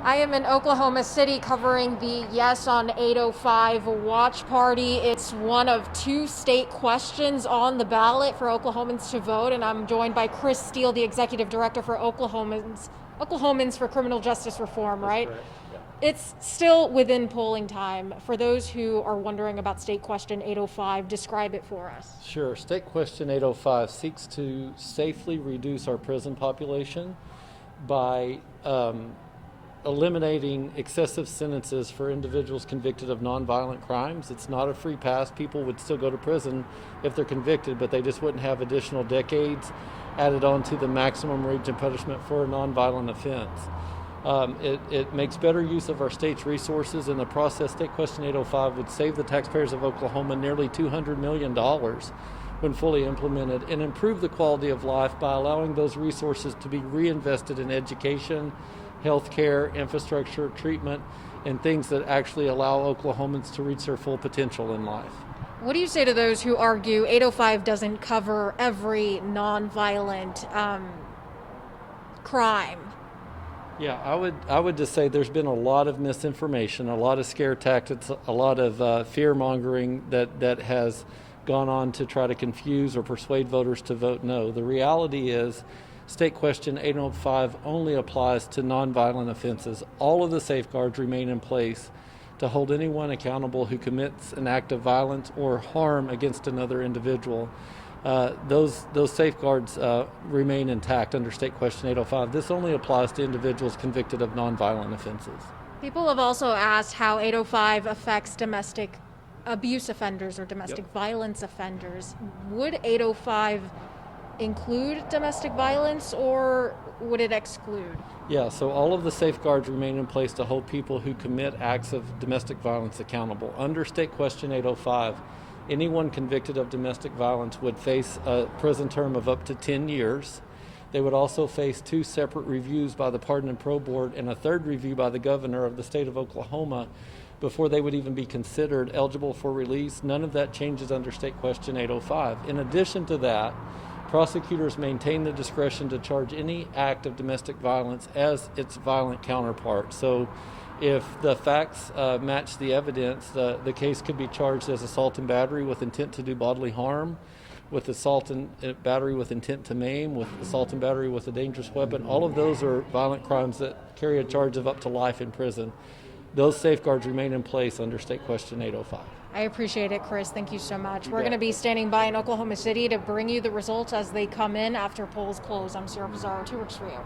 I am in Oklahoma City covering the Yes on 805 watch party. It's one of two state questions on the ballot for Oklahomans to vote, and I'm joined by Chris Steele, the executive director for Oklahomans for Criminal Justice Reform, right? That's correct. Yeah. It's still within polling time. For those who are wondering about state question 805, describe it for us. Sure. State Question 805 seeks to safely reduce our prison population by eliminating excessive sentences for individuals convicted of nonviolent crimes. It's not a free pass. People would still go to prison if they're convicted, but they just wouldn't have additional decades added on to the maximum range of punishment for a nonviolent offense. It makes better use of our state's resources. In the process, State Question 805 would save the taxpayers of Oklahoma nearly $200 million when fully implemented, and improve the quality of life by allowing those resources to be reinvested in education, healthcare, infrastructure, treatment, and things that actually allow Oklahomans to reach their full potential in life. What do you say to those who argue 805 doesn't cover every nonviolent crime? Yeah, I would just say there's been a lot of misinformation, a lot of scare tactics, a lot of fear mongering that has gone on to try to confuse or persuade voters to vote no. The reality is State Question 805 only applies to nonviolent offenses. All of the safeguards remain in place to hold anyone accountable who commits an act of violence or harm against another individual. Those safeguards remain intact under State Question 805. This only applies to individuals convicted of nonviolent offenses. People have also asked how 805 affects domestic abuse offenders or domestic violence offenders. Would 805 include domestic violence, or would it exclude? Yeah, so all of the safeguards remain in place to hold people who commit acts of domestic violence accountable. Under State Question 805, anyone convicted of domestic violence would face a prison term of up to 10 years. They would also face two separate reviews by the Pardon and Parole Board and a third review by the governor of the state of Oklahoma before they would even be considered eligible for release. None of that changes under State Question 805. In addition to that, prosecutors maintain the discretion to charge any act of domestic violence as its violent counterpart. So if the facts match the evidence, the case could be charged as assault and battery with intent to do bodily harm, with assault and battery with intent to maim, with assault and battery with a dangerous weapon. All of those are violent crimes that carry a charge of up to life in prison. Those safeguards remain in place under State Question 805. I appreciate it, Chris. Thank you so much. We're bet. going to be standing by in Oklahoma City to bring you the results as they come in after polls close. I'm Sierra Pizarro, 2 Works for You.